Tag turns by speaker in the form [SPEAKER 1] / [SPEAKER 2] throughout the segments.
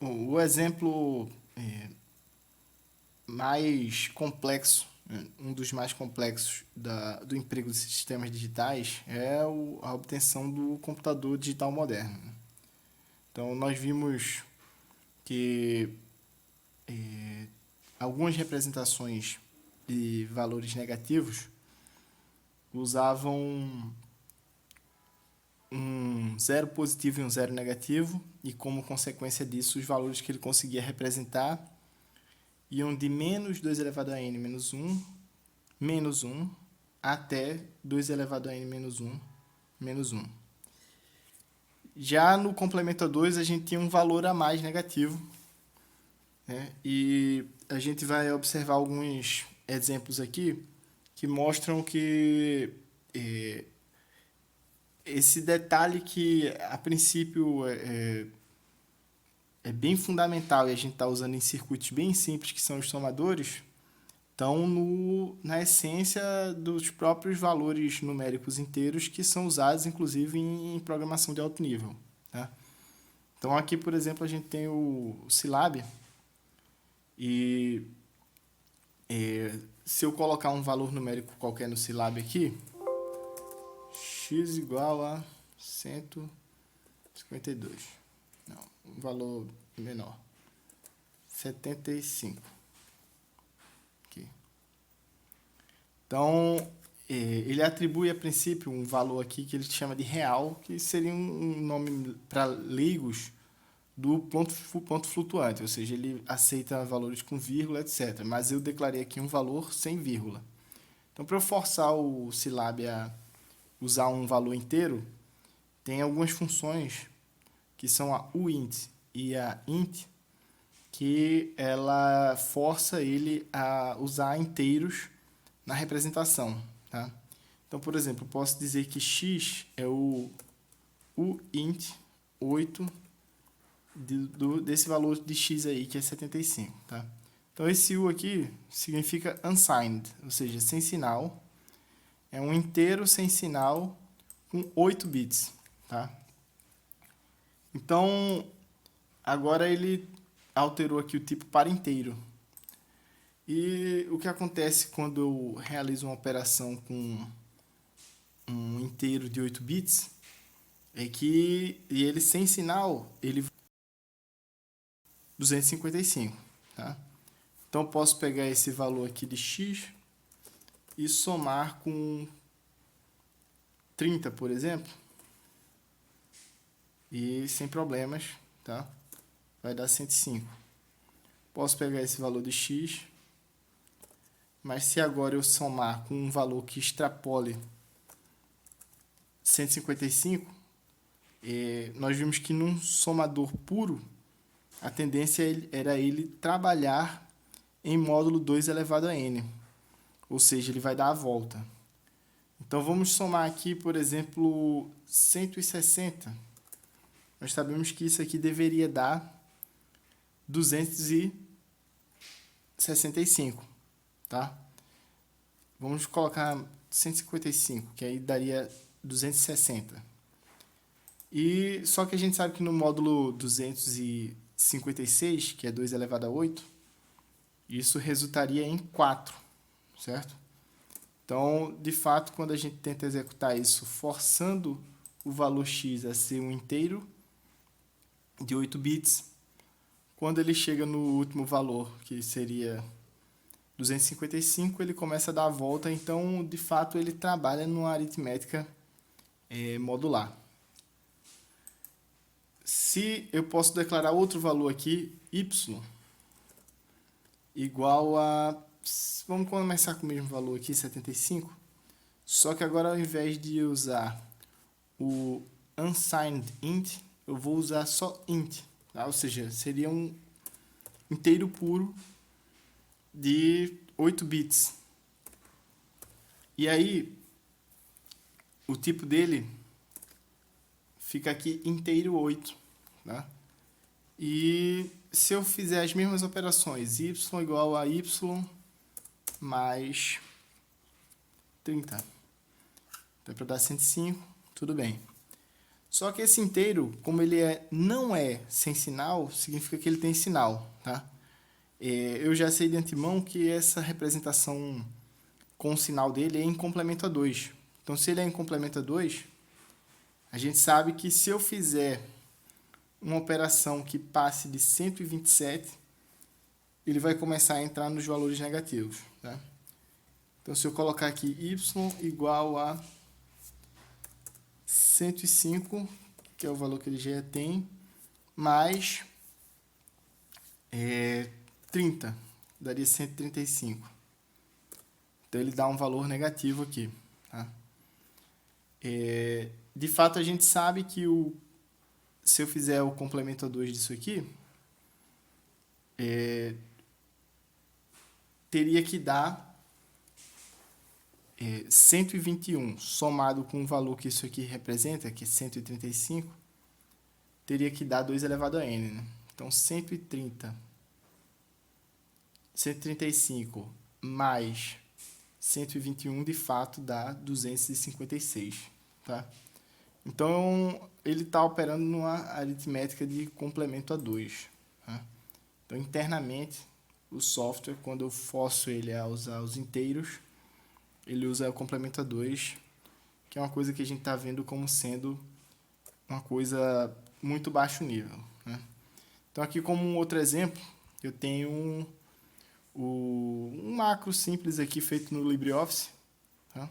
[SPEAKER 1] O exemplo mais complexo, um dos mais complexos do emprego de sistemas digitais é a obtenção do computador digital moderno. Então, nós vimos que algumas representações de valores negativos usavam um zero positivo e um zero negativo, e como consequência disso, os valores que ele conseguia representar iam de menos 2 elevado a n menos 1, até 2 elevado a n menos 1. Já no complemento a 2, a gente tinha um valor a mais negativo, né? E a gente vai observar alguns exemplos aqui que mostram que esse detalhe que a princípio é bem fundamental e a gente está usando em circuitos bem simples, que são os somadores, estão na essência dos próprios valores numéricos inteiros que são usados, inclusive, em programação de alto nível. Tá? Então, aqui, por exemplo, a gente tem o Scilab, e se eu colocar um valor numérico qualquer no Scilab aqui, x igual a 152. Não, um valor menor. 75. Aqui. Então, ele atribui a princípio um valor aqui que ele chama de real, que seria um nome para leigos do ponto flutuante, ou seja, ele aceita valores com vírgula, etc. Mas eu declarei aqui um valor sem vírgula. Então, para eu forçar o Scilab a usar um valor inteiro, tem algumas funções que são a uint e a int, que ela força ele a usar inteiros na representação. Tá? Então, por exemplo, eu posso dizer que x é o uint 8 desse valor de x aí, que é 75. Tá? Então, esse u aqui significa unsigned, ou seja, sem sinal. É um inteiro sem sinal com 8 bits. Tá? Então, agora ele alterou aqui o tipo para inteiro. E o que acontece quando eu realizo uma operação com um inteiro de 8 bits é que ele sem sinal, ele 255, tá? Então eu posso pegar esse valor aqui de x e somar com 30, por exemplo, e sem problemas, tá? Vai dar 105. Posso pegar esse valor de x, mas se agora eu somar com um valor que extrapole 155, nós vimos que num somador puro, a tendência era ele trabalhar em módulo 2 elevado a n, ou seja, ele vai dar a volta. Então, vamos somar aqui, por exemplo, 160. Nós sabemos que isso aqui deveria dar 265, tá? Vamos colocar 155, que aí daria 260. E só que a gente sabe que no módulo 256, que é 2 elevado a 8, isso resultaria em 4, certo? Então, de fato, quando a gente tenta executar isso forçando o valor x a ser um inteiro de 8 bits, quando ele chega no último valor, que seria 255, ele começa a dar a volta, então, de fato, ele trabalha numa aritmética modular. Se eu posso declarar outro valor aqui, y, igual a... Vamos começar com o mesmo valor aqui, 75. Só que agora, ao invés de usar o unsigned int, eu vou usar só int. Tá? Ou seja, seria um inteiro puro de 8 bits. E aí, o tipo dele fica aqui inteiro 8. Tá? E se eu fizer as mesmas operações, y igual a y mais 30. Então, para dar 105, tudo bem. Só que esse inteiro, como ele não é sem sinal, significa que ele tem sinal, tá? Eu já sei de antemão que essa representação com o sinal dele é em complemento a 2. Então, se ele é em complemento a 2, a gente sabe que se eu fizer uma operação que passe de 127, ele vai começar a entrar nos valores negativos, tá? Então, se eu colocar aqui y igual a 105, que é o valor que ele já tem, mais 30, daria 135. Então, ele dá um valor negativo aqui, tá? De fato, a gente sabe que se eu fizer o complemento a 2 disso aqui, teria que dar 121 somado com o valor que isso aqui representa, que é 135, teria que dar 2 elevado a n, né? Então, 135 mais 121, de fato, dá 256, tá? Então, ele está operando numa aritmética de complemento a 2. Tá? Então, internamente, o software, quando eu forço ele a usar os inteiros, ele usa o complemento a 2, que é uma coisa que a gente está vendo como sendo uma coisa muito baixo nível, né? Então, aqui como um outro exemplo, eu tenho um macro simples aqui feito no LibreOffice, tá?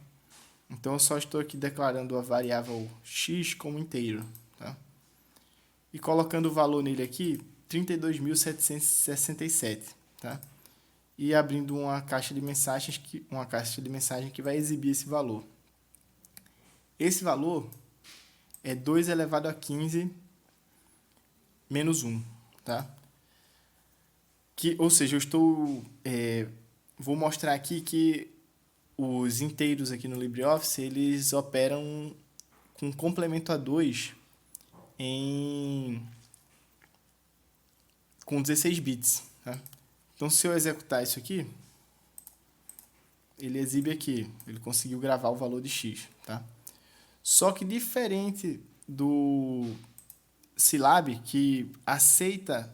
[SPEAKER 1] Então, eu só estou aqui declarando a variável x como inteiro, tá? E colocando o valor nele aqui, 32.767, tá? E abrindo uma caixa de mensagens que vai exibir esse valor. Esse valor é 2 elevado a 15 menos 1, tá? Ou seja, vou mostrar aqui que os inteiros aqui no LibreOffice, eles operam com complemento a 2 com 16 bits, tá? Então, se eu executar isso aqui, ele exibe aqui, ele conseguiu gravar o valor de x, tá? Só que diferente do Scilab, que aceita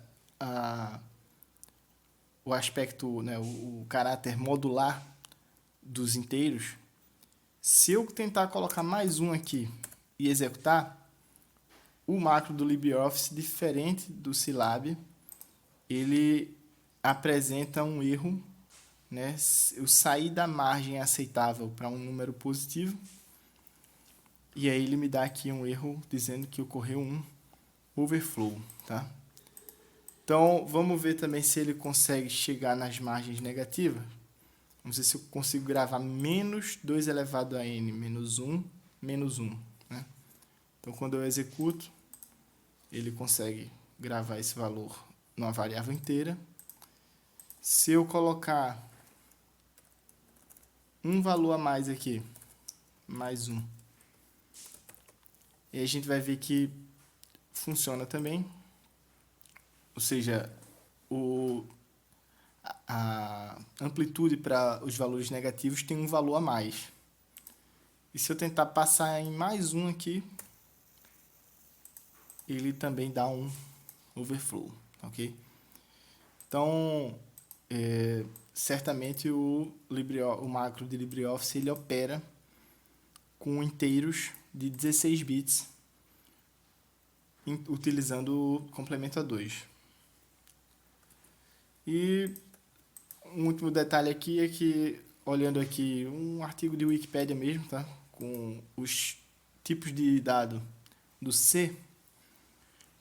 [SPEAKER 1] o aspecto, né, o caráter modular dos inteiros, se eu tentar colocar mais um aqui e executar, o macro do LibreOffice, diferente do Scilab, ele apresenta um erro, né? Eu saí da margem aceitável para um número positivo, e aí ele me dá aqui um erro dizendo que ocorreu um overflow, tá? Então, vamos ver também se ele consegue chegar nas margens negativas. Vamos ver se eu consigo gravar menos 2 elevado a n menos 1, menos 1, né? Então, quando eu executo, ele consegue gravar esse valor numa variável inteira. Se eu colocar um valor a mais aqui, mais 1, e a gente vai ver que funciona também. Ou seja, a amplitude para os valores negativos tem um valor a mais. E se eu tentar passar em mais um aqui, ele também dá um overflow, ok? Então, certamente o macro de LibreOffice ele opera com inteiros de 16 bits, utilizando o complemento a 2. E um último detalhe aqui é que, olhando aqui um artigo de Wikipedia mesmo, tá? Com os tipos de dado do C.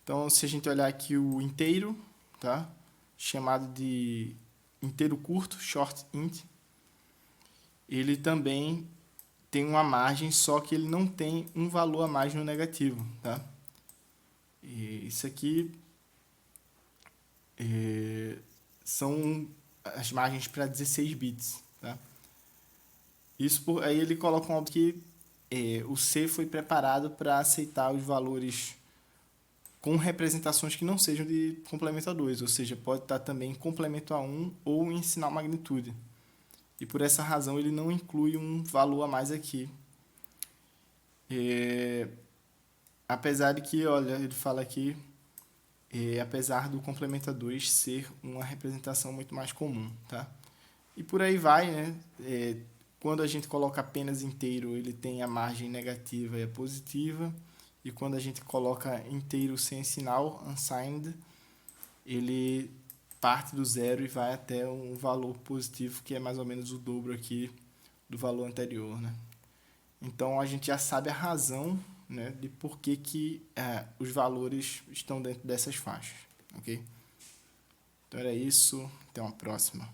[SPEAKER 1] Então, se a gente olhar aqui o inteiro, tá? Chamado de inteiro curto, short int, ele também tem uma margem, só que ele não tem um valor a mais no negativo, tá? E isso aqui são as margens para 16 bits, tá? Aí ele coloca um que o C foi preparado para aceitar os valores com representações que não sejam de complemento a 2, ou seja, pode estar também em complemento a 1 ou em sinal magnitude. E por essa razão ele não inclui um valor a mais aqui. Apesar de que, olha, ele fala aqui, apesar do complementa 2 ser uma representação muito mais comum, tá? E por aí vai, né? Quando a gente coloca apenas inteiro, ele tem a margem negativa e a positiva. E quando a gente coloca inteiro sem sinal, unsigned, ele parte do zero e vai até um valor positivo, que é mais ou menos o dobro aqui do valor anterior, né? Então a gente já sabe a razão, né, de por que os valores estão dentro dessas faixas, ok? Então era isso, até uma próxima.